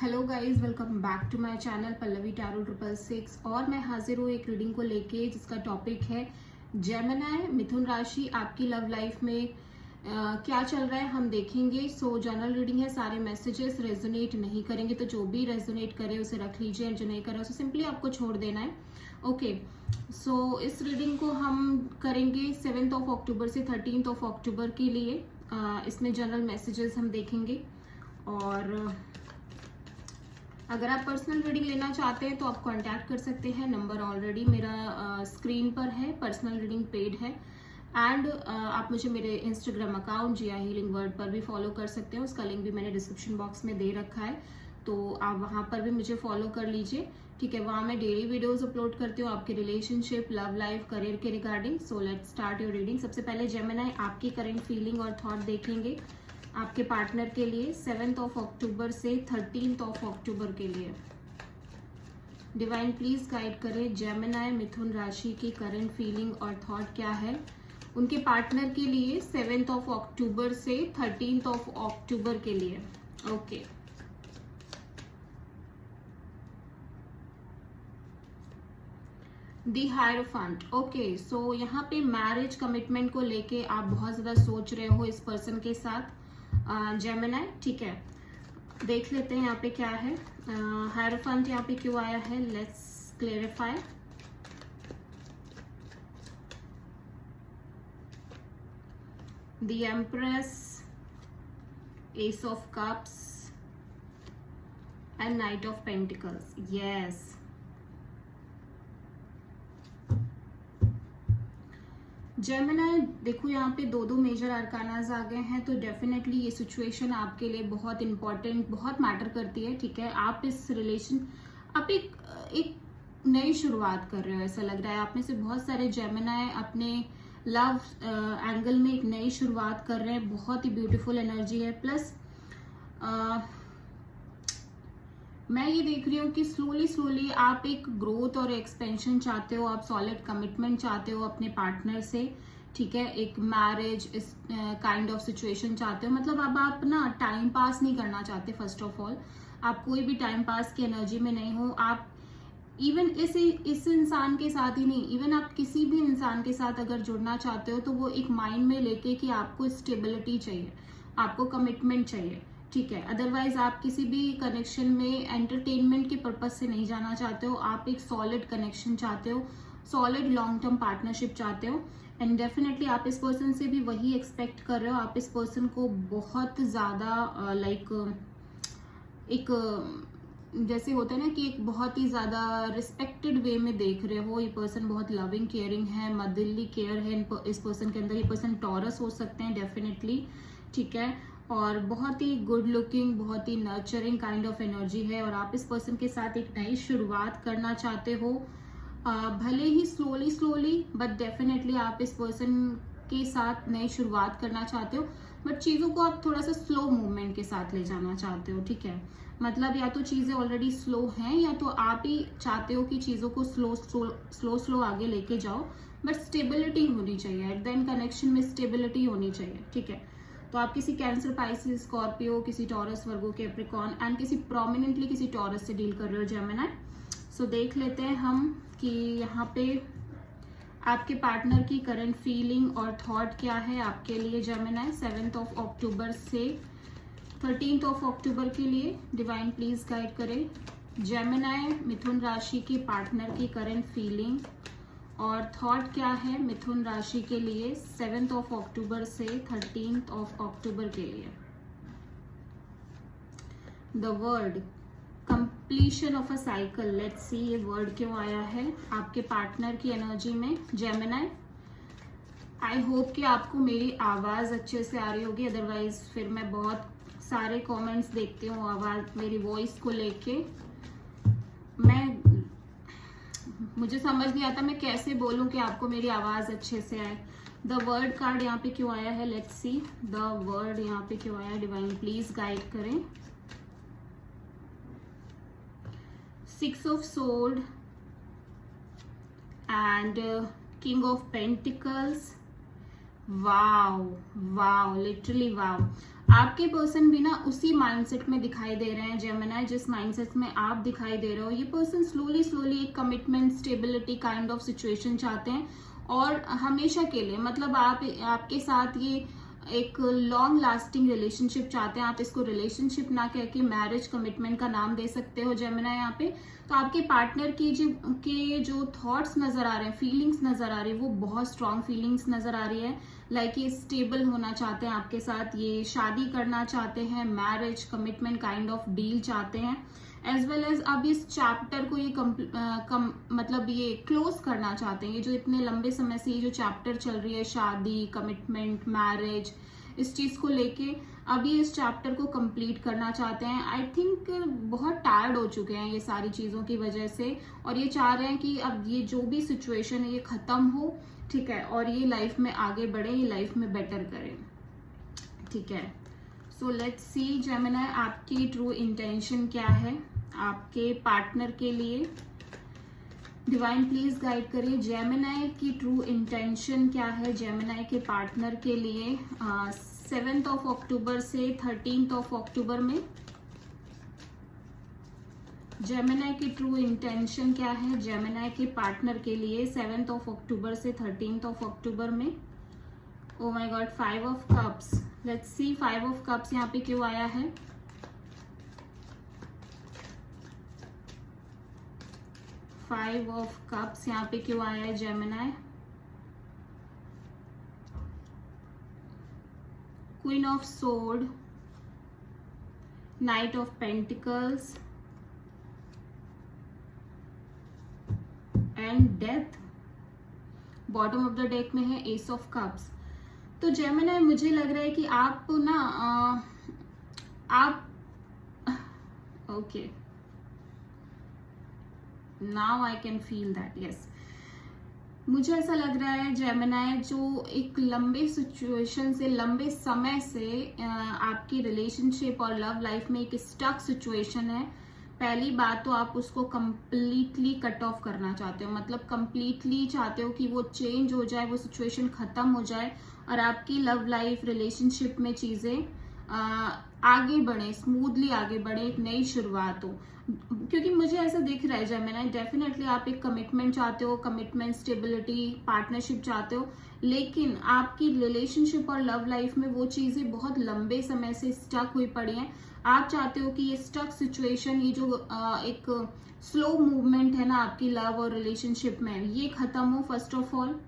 Hello guys, welcome back to my channel Pallavi tarot 666। और मैं हाजिर हूँ एक रीडिंग को लेके जिसका टॉपिक है जेमिनी मिथुन राशि। आपकी लव लाइफ में क्या चल रहा है हम देखेंगे। सो जनरल रीडिंग है, सारे मैसेजेस रेजोनेट नहीं करेंगे, तो जो भी रेजोनेट करे उसे रख लीजिए, और जो नहीं करे उसे सिंपली आपको छोड़ देना है। ओके, सो इस रीडिंग को हम करेंगे 7 अक्टूबर से 13 अक्टूबर के लिए। इसमें जनरल मैसेजेस हम देखेंगे, और अगर आप पर्सनल रीडिंग लेना चाहते हैं तो आप कांटेक्ट कर सकते हैं। नंबर ऑलरेडी मेरा स्क्रीन पर है, पर्सनल रीडिंग पेड है। एंड आप मुझे मेरे इंस्टाग्राम अकाउंट जिया हीलिंग वर्ड पर भी फॉलो कर सकते हैं, उसका लिंक भी मैंने डिस्क्रिप्शन बॉक्स में दे रखा है, तो आप वहाँ पर भी मुझे फॉलो कर लीजिए। ठीक है, वहाँ मैं डेली वीडियोस अपलोड करती हूँ आपके रिलेशनशिप, लव लाइफ, करियर के regarding. So let's start your reading. सबसे पहले जेमिनी आपकी करंट फीलिंग और थॉट देखेंगे आपके पार्टनर के लिए 7 अक्टूबर से 13 अक्टूबर के लिए। डिवाइन प्लीज गाइड करें जेमिनी मिथुन राशि की करंट फीलिंग और थॉट क्या है उनके पार्टनर के लिए 7 अक्टूबर से 13 अक्टूबर के लिए। ओके, दी हायरोफेंट। ओके, सो यहाँ पे मैरिज कमिटमेंट को लेके आप बहुत ज्यादा सोच रहे हो इस पर्सन के साथ जेमिनी। ठीक है, देख लेते हैं यहाँ पे क्या है। हायरोफेंट यहाँ पे क्यों आया है, let's clarify. The empress, S of cups and night of pentacles. Yes, Gemini देखो यहाँ पे दो मेजर आर्कानाज आ गए हैं, तो डेफिनेटली ये सिचुएशन आपके लिए बहुत इंपॉर्टेंट, बहुत मैटर करती है। ठीक है, आप आप एक नई शुरुआत कर रहे हो, ऐसा लग रहा है। आप में से बहुत सारे जेमिनी अपने लव एंगल में एक नई शुरुआत कर रहे हैं। बहुत ही ब्यूटीफुल एनर्जी है। प्लस मैं ये देख रही हूँ कि स्लोली आप एक ग्रोथ और एक्सपेंशन चाहते हो, आप सॉलिड कमिटमेंट चाहते हो अपने पार्टनर से। ठीक है, एक मैरिज इस काइंड ऑफ सिचुएशन चाहते हो। मतलब अब आप ना टाइम पास नहीं करना चाहते। फर्स्ट ऑफ ऑल, आप कोई भी टाइम पास की एनर्जी में नहीं हो। आप इवन इस इंसान के साथ ही नहीं, इवन आप किसी भी इंसान के साथ अगर जुड़ना चाहते हो तो वो एक माइंड में लेके कि आपको स्टेबिलिटी चाहिए, आपको कमिटमेंट चाहिए। ठीक है, अदरवाइज आप किसी भी कनेक्शन में एंटरटेनमेंट के पर्पज से नहीं जाना चाहते हो। आप एक सॉलिड कनेक्शन चाहते हो, सॉलिड लॉन्ग टर्म पार्टनरशिप चाहते हो। एंड डेफिनेटली आप इस पर्सन से भी वही एक्सपेक्ट कर रहे हो। आप इस पर्सन को बहुत ज्यादा एक जैसे होता है ना कि एक बहुत ही ज्यादा रिस्पेक्टेड वे में देख रहे हो। ये पर्सन बहुत लविंग केयरिंग है, मदरली केयर है इस पर्सन के अंदर। ये पर्सन टॉरस हो सकते हैं डेफिनेटली। ठीक है, और बहुत ही गुड लुकिंग, बहुत ही नर्चरिंग काइंड ऑफ एनर्जी है। और आप इस पर्सन के साथ एक नई शुरुआत करना चाहते हो, भले ही स्लोली बट डेफिनेटली आप इस पर्सन के साथ नई शुरुआत करना चाहते हो। बट चीजों को आप थोड़ा सा स्लो मूवमेंट के साथ ले जाना चाहते हो। ठीक है, मतलब या तो चीजें ऑलरेडी स्लो हैं, या तो आप ही चाहते हो कि चीजों को स्लो आगे लेके जाओ। बट स्टेबिलिटी होनी चाहिए, एट द एंड कनेक्शन में स्टेबिलिटी होनी चाहिए। ठीक है, तो आप किसी कैंसर, पाइसिस, स्कॉर्पियो, किसी टॉरस, वर्गो, कैप्रिकॉर्न एंड किसी प्रोमिनेंटली किसी टॉरस से डील कर रहे हो जेमिनी। सो देख लेते हैं हम कि यहाँ पे आपके पार्टनर की करंट फीलिंग और थॉट क्या है आपके लिए जेमिनी 7 अक्टूबर से 13 अक्टूबर के लिए। डिवाइन प्लीज गाइड करें जेमिनी मिथुन राशि के पार्टनर की करंट फीलिंग और थॉट क्या है मिथुन राशि के लिए 7 अक्टूबर से 13 अक्टूबर के लिए। The word completion of a cycle. Let's see ये वर्ड क्यों आया है आपके पार्टनर की एनर्जी में जेमिनी। आई होप कि आपको मेरी आवाज अच्छे से आ रही होगी, अदरवाइज फिर मैं बहुत सारे कमेंट्स देखती हूँ आवाज मेरी वॉइस को लेके। मुझे समझ नहीं आता मैं कैसे बोलूं कि आपको मेरी आवाज अच्छे से आए। द वर्ड कार्ड यहाँ पे क्यों आया है, लेट्स सी द वर्ड यहाँ पे क्यों आया है। डिवाइन प्लीज गाइड करें। 6 of sword and king of pentacles. Wow, literally wow. आपके पर्सन भी ना उसी माइंडसेट में दिखाई दे रहे हैं जेमिनी, जिस माइंडसेट में आप दिखाई दे रहे हो। ये पर्सन स्लोली स्लोली एक commitment, stability kind of situation चाहते हैं और हमेशा के लिए, मतलब आपके साथ ये एक लॉन्ग लास्टिंग रिलेशनशिप चाहते हैं। आप इसको रिलेशनशिप ना कह के मैरिज, कमिटमेंट का नाम दे सकते हो जेमिनी यहाँ पे। तो आपके पार्टनर की जो थॉट्स नजर आ रहे हैं, फीलिंग्स नजर आ रही है, वो बहुत स्ट्रॉन्ग फीलिंग्स नजर आ रही है। लाइक ये स्टेबल होना चाहते हैं आपके साथ, ये शादी करना चाहते हैं, marriage, commitment kind of deal चाहते हैं, एज वेल एज अब इस चैप्टर को ये मतलब ये क्लोज करना चाहते हैं। ये जो इतने लंबे समय से ये जो चैप्टर चल रही है, शादी, कमिटमेंट, मैरिज, इस चीज को लेके अब ये इस चैप्टर को कंप्लीट करना चाहते हैं। आई थिंक बहुत टायर्ड हो चुके हैं ये सारी चीजों की वजह से, और ये चाह रहे हैं कि अब ये जो भी सिचुएशन है ये खत्म हो, ठीक है, और ये लाइफ में आगे बढ़े, ये लाइफ में बेटर करें, ठीक है। सो लेट्स सी जेमिनी, आपकी ट्रू इंटेंशन क्या है आपके पार्टनर के लिए। डिवाइन प्लीज गाइड करिए जेमिनी की ट्रू इंटेंशन क्या है जेमिनी के पार्टनर के लिए 7 अक्टूबर से 13 अक्टूबर में। जेमिनी की ट्रू इंटेंशन क्या है जेमिनी के पार्टनर के लिए 7 अक्टूबर से 13 अक्टूबर में। Oh my God, 5 of cups. Let's see 5 of cups यहाँ पे क्यों आया है। फाइव ऑफ कप्स यहाँ पे क्यों आया है Gemini. Queen of sword, night of pentacles and death. Bottom of the deck में है एस ऑफ कप्स। तो जेमिनी, मुझे लग रहा है कि आप ना आप okay, now I can feel that, yes. मुझे ऐसा लग रहा है जेमिनी, जो एक लंबे सिचुएशन से, लंबे समय से आपकी रिलेशनशिप और लव लाइफ में एक स्टक सिचुएशन है। पहली बात तो आप उसको कंप्लीटली कट ऑफ करना चाहते हो, मतलब कंप्लीटली चाहते हो कि वो चेंज हो जाए, वो सिचुएशन खत्म हो जाए और आपकी लव लाइफ, रिलेशनशिप में चीजें आगे बढ़े, स्मूथली आगे बढ़े, एक नई शुरुआत हो। क्योंकि मुझे ऐसा दिख रहा है जेमिनी, डेफिनेटली आप एक कमिटमेंट चाहते हो, कमिटमेंट, स्टेबिलिटी, पार्टनरशिप चाहते हो, लेकिन आपकी रिलेशनशिप और लव लाइफ में वो चीजें बहुत लंबे समय से स्टक हुई पड़ी हैं। आप चाहते हो कि ये स्टक सिचुएशन, ये जो एक स्लो मूवमेंट है ना आपकी लव और रिलेशनशिप में, ये खत्म हो फर्स्ट ऑफ ऑल,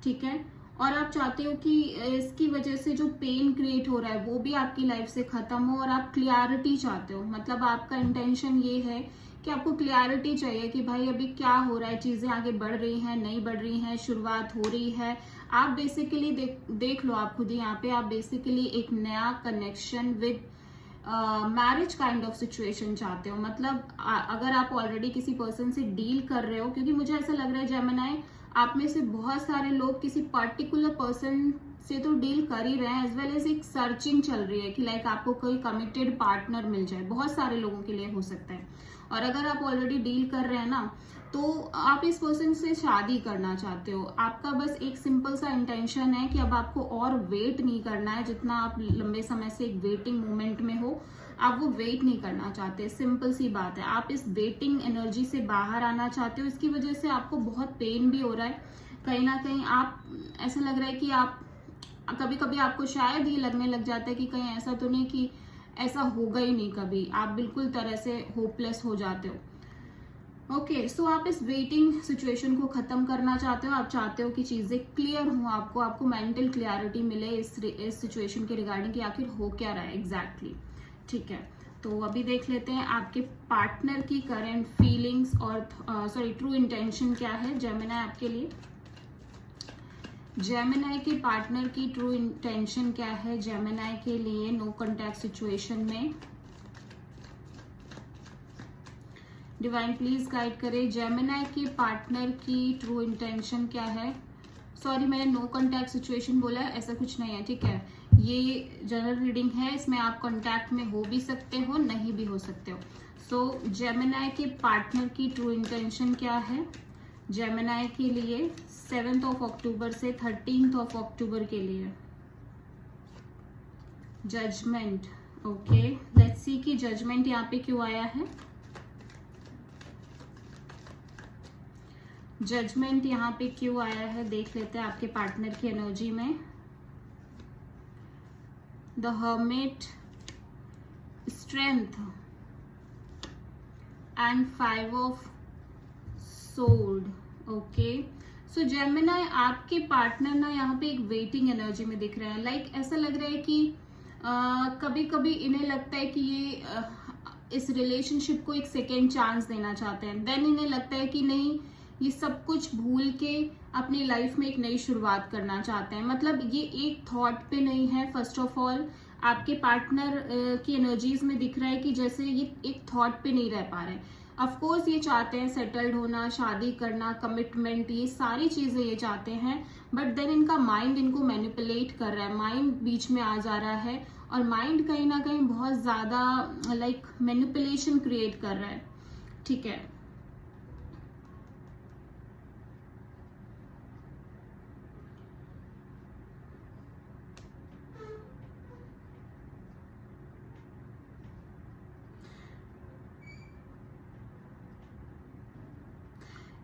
ठीक है। और आप चाहते हो कि इसकी वजह से जो पेन क्रिएट हो रहा है वो भी आपकी लाइफ से खत्म हो, और आप क्लियरिटी चाहते हो। मतलब आपका इंटेंशन ये है कि आपको क्लियरिटी चाहिए कि भाई अभी क्या हो रहा है, चीजें आगे बढ़ रही हैं, नहीं बढ़ रही हैं, शुरुआत हो रही है। आप बेसिकली देख लो आप खुद ही यहाँ पे, आप बेसिकली एक नया connection with marriage kind of situation चाहते हो। मतलब अगर आप ऑलरेडी किसी पर्सन से डील कर रहे हो, क्योंकि मुझे ऐसा लग रहा है जेमिनी, आप में से बहुत सारे लोग किसी पर्टिकुलर पर्सन से तो डील कर ही रहे हैं, एज वेल एज एक सर्चिंग चल रही है कि लाइक आपको कोई कमिटेड पार्टनर मिल जाए। बहुत सारे लोगों के लिए हो सकता है। और अगर आप ऑलरेडी डील कर रहे हैं ना, तो आप इस पर्सन से शादी करना चाहते हो। आपका बस एक सिंपल सा इंटेंशन है कि अब आपको और वेट नहीं करना है। जितना आप लंबे समय से एक वेटिंग मोमेंट में हो, आप वो वेट नहीं करना चाहते। सिंपल सी बात है, आप इस वेटिंग एनर्जी से बाहर आना चाहते हो। इसकी वजह से आपको बहुत पेन भी हो रहा है, कहीं ना कहीं आप, ऐसा लग रहा है कि आप, कभी कभी आपको शायद ये लगने लग जाता है कि कहीं ऐसा तो नहीं कि ऐसा होगा ही नहीं कभी, आप बिल्कुल तरह से होपलेस हो जाते हो। ओके, सो आप इस वेटिंग सिचुएशन को खत्म करना चाहते हो। आप चाहते हो कि चीजें क्लियर हो, आपको मेंटल क्लियरिटी मिले इस सिचुएशन के रिगार्डिंग कि आखिर हो क्या रहा है एग्जैक्टली, ठीक है। तो अभी देख लेते हैं आपके पार्टनर की करंट फीलिंग्स और ट्रू इंटेंशन क्या है जेमिनी आपके लिए। जेमिनी के पार्टनर की ट्रू इंटेंशन क्या है जेमिनी के लिए नो कॉन्टैक्ट सिचुएशन में। डिवाइन प्लीज गाइड करें जेमिनी के पार्टनर की ट्रू इंटेंशन क्या है। सॉरी, मैंने नो कॉन्टैक्ट सिचुएशन बोला है, ऐसा कुछ नहीं है, ठीक है। ये जनरल रीडिंग है, इसमें आप कॉन्टैक्ट में हो भी सकते हो, नहीं भी हो सकते हो। सो जेमिनी के पार्टनर की ट्रू इंटेंशन क्या है जेमिनी के लिए 7 अक्टूबर से 13 अक्टूबर के लिए। जजमेंट। ओके, लेट्स सी कि जजमेंट यहाँ पे क्यों आया है। जजमेंट यहाँ पे क्यों आया है देख लेते हैं आपके पार्टनर की एनर्जी में। The hermit, strength and 5 of sword. Okay, so Gemini आपके पार्टनर ना यहाँ पे एक वेटिंग एनर्जी में दिख रहे हैं। लाइक ऐसा लग रहा है कि कभी कभी इन्हें लगता है कि ये इस रिलेशनशिप को एक सेकेंड चांस देना चाहते हैं। देन इन्हें लगता है कि नहीं, ये सब कुछ भूल के अपनी लाइफ में एक नई शुरुआत करना चाहते हैं। मतलब ये एक थॉट पे नहीं है। फर्स्ट ऑफ ऑल आपके पार्टनर की एनर्जीज में दिख रहा है कि जैसे ये एक थॉट पे नहीं रह पा रहे। ऑफ कोर्स ये चाहते हैं सेटल्ड होना, शादी करना, कमिटमेंट, ये सारी चीजें ये चाहते हैं, बट देन इनका माइंड इनको मैनिपुलेट कर रहा है। माइंड बीच में आ जा रहा है और माइंड कहीं ना कहीं बहुत ज्यादा लाइक मैनिपुलेशन क्रिएट कर रहा है। ठीक है,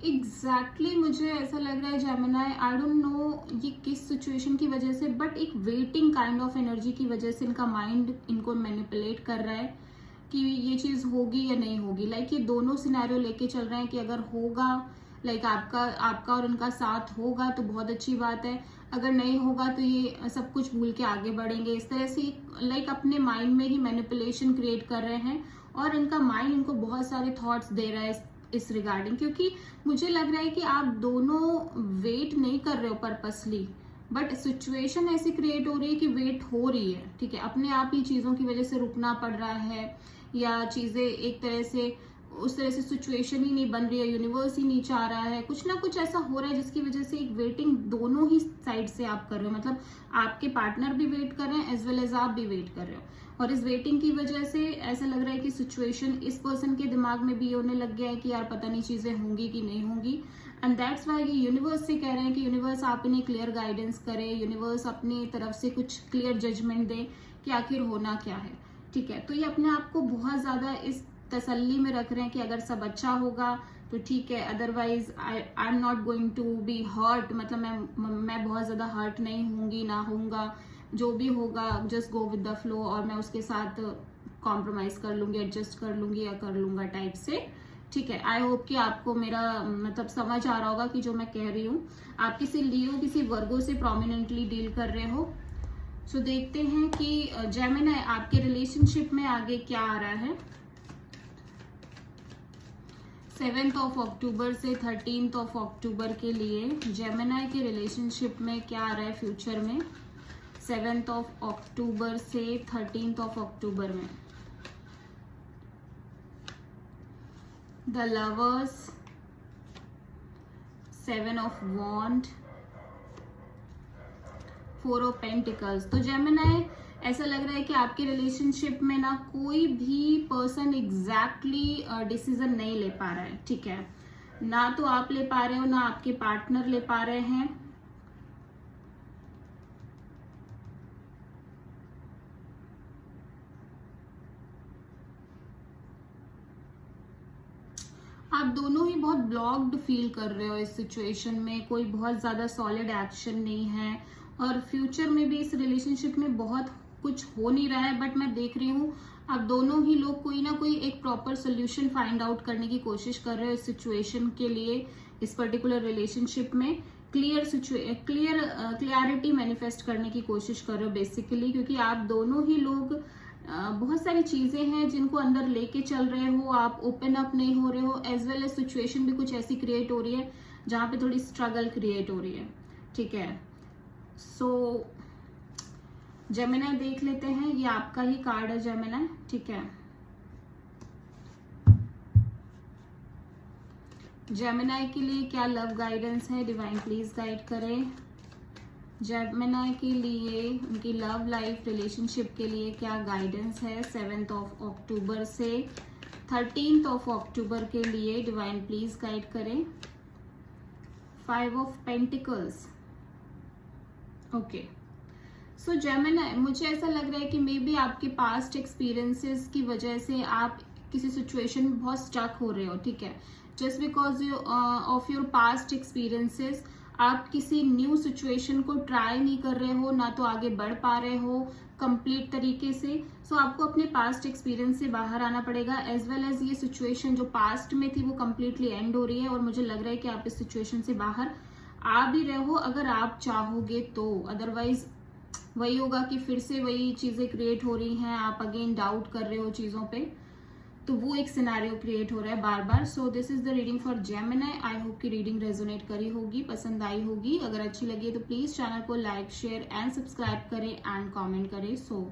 एग्जैक्टली मुझे ऐसा लग रहा है जेमिनी, आई डोंट नो ये किस सिचुएशन की वजह से, बट एक वेटिंग काइंड ऑफ एनर्जी की वजह से इनका माइंड इनको मैनिपुलेट कर रहा है कि ये चीज होगी या नहीं होगी। लाइक ये दोनों सिनेरियो लेके चल रहे हैं कि अगर होगा, लाइक आपका और उनका साथ होगा तो बहुत अच्छी बात है, अगर नहीं होगा तो ये सब कुछ भूल के आगे बढ़ेंगे। इस तरह से लाइक अपने माइंड में ही मैनिपुलेशन क्रिएट कर रहे हैं और इनका माइंड इनको बहुत सारे थॉट्स दे रहा है इस रिगार्डिंग। क्योंकि मुझे लग रहा है कि आप दोनों वेट नहीं कर रहे हो पर्पसली, बट सिचुएशन ऐसी क्रिएट हो रही है कि वेट हो रही है। ठीक है, अपने आप ही चीजों की वजह से रुकना पड़ रहा है या चीजें एक तरह से उस तरह से सिचुएशन ही नहीं बन रही है, यूनिवर्स ही नहीं चाह रहा है, कुछ ना कुछ ऐसा हो रहा है जिसकी वजह से एक वेटिंग दोनों ही साइड से आप कर रहे हो। मतलब आपके पार्टनर भी वेट कर रहे हैं एज वेल एज आप भी वेट कर रहे हो, और इस वेटिंग की वजह से ऐसा लग रहा है कि सिचुएशन इस पर्सन के दिमाग में भी होने लग गया है कि यार पता नहीं चीजें होंगी कि नहीं होंगी। एंड दैट्स वाई ये यूनिवर्स से कह रहे हैं कि यूनिवर्स आप इन्हें क्लियर गाइडेंस करे, यूनिवर्स अपनी तरफ से कुछ क्लियर जजमेंट दे कि आखिर होना क्या है। ठीक है, तो ये अपने आप को बहुत ज्यादा इस तसल्ली में रख रहे हैं कि अगर सब अच्छा होगा तो ठीक है, otherwise I am not going to be hurt. मतलब मैं बहुत ज्यादा हर्ट नहीं होंगी, ना होऊंगा, जो भी होगा just go with the flow और मैं उसके साथ कॉम्प्रोमाइज कर लूंगी, एडजस्ट कर लूंगी या कर लूंगा टाइप से। ठीक है, आई होप कि आपको मेरा मतलब समझ आ रहा होगा कि जो मैं कह रही हूँ। आप किसी लियो, किसी वर्गो से प्रोमिनेंटली डील कर रहे हो। सो देखते हैं कि जेमिनी आपके रिलेशनशिप में आगे क्या आ रहा है। 7 अक्टूबर से 13 अक्टूबर के लिए जेमिनी के रिलेशनशिप में क्या आ रहा है फ्यूचर में। 7 अक्टूबर से 13 अक्टूबर में the lovers, 7 of wand, 4 of pentacles. तो जेमिनी ऐसा लग रहा है कि आपके रिलेशनशिप में ना कोई भी पर्सन एग्जैक्टली डिसीजन नहीं ले पा रहा है। ठीक है, ना तो आप ले पा रहे हो, ना आपके पार्टनर ले पा रहे हैं। आप दोनों ही बहुत ब्लॉक्ड फील कर रहे हो इस सिचुएशन में, कोई बहुत ज्यादा सॉलिड एक्शन नहीं है और फ्यूचर में भी इस रिलेशनशिप में बहुत कुछ हो नहीं रहा है। बट मैं देख रही हूँ आप दोनों ही लोग कोई ना कोई एक प्रॉपर सोल्यूशन फाइंड आउट करने की कोशिश कर रहे हो इस सिचुएशन के लिए, इस पर्टिकुलर रिलेशनशिप में क्लियरिटी मैनिफेस्ट करने की कोशिश कर रहे हो बेसिकली। क्योंकि आप दोनों ही लोग बहुत सारी चीजें हैं जिनको अंदर लेके चल रहे हो, आप ओपन अप नहीं हो रहे हो, एज वेल एज सिचुएशन भी कुछ ऐसी क्रिएट हो रही है जहां पे थोड़ी स्ट्रगल क्रिएट हो रही है। ठीक है, सो जेमिनी देख लेते हैं, ये आपका ही कार्ड है जेमिनी। ठीक है, जेमिनी के लिए क्या लव गाइडेंस है, डिवाइन प्लीज गाइड करें। जेमिनी के लिए उनकी लव लाइफ रिलेशनशिप के लिए क्या गाइडेंस है 7 अक्टूबर से 13 अक्टूबर के लिए, डिवाइन प्लीज गाइड करें। 5 of pentacles. Okay, so Gemini, मुझे ऐसा लग रहा है कि मे बी आपके पास्ट एक्सपीरियंसेस की वजह से आप किसी सिचुएशन में बहुत स्टक हो रहे हो, ठीक है। Just because of your past experiences आप किसी न्यू सिचुएशन को ट्राई नहीं कर रहे हो, ना तो आगे बढ़ पा रहे हो कंप्लीट तरीके से। सो आपको अपने पास्ट एक्सपीरियंस से बाहर आना पड़ेगा, एज वेल एज ये सिचुएशन जो पास्ट में थी वो कम्प्लीटली एंड हो रही है, और मुझे लग रहा है कि आप इस सिचुएशन से बाहर आ भी रहे हो अगर आप चाहोगे तो। अदरवाइज वही होगा कि फिर से वही चीजें क्रिएट हो रही हैं, आप अगेन डाउट कर रहे हो चीजों पे, तो वो एक सिनेरियो क्रिएट हो रहा है बार बार। So this is the reading for Gemini. I hope कि रीडिंग रेजोनेट करी होगी, पसंद आई होगी। अगर अच्छी लगी तो प्लीज चैनल को लाइक, शेयर एंड सब्सक्राइब करें एंड कमेंट करें। सो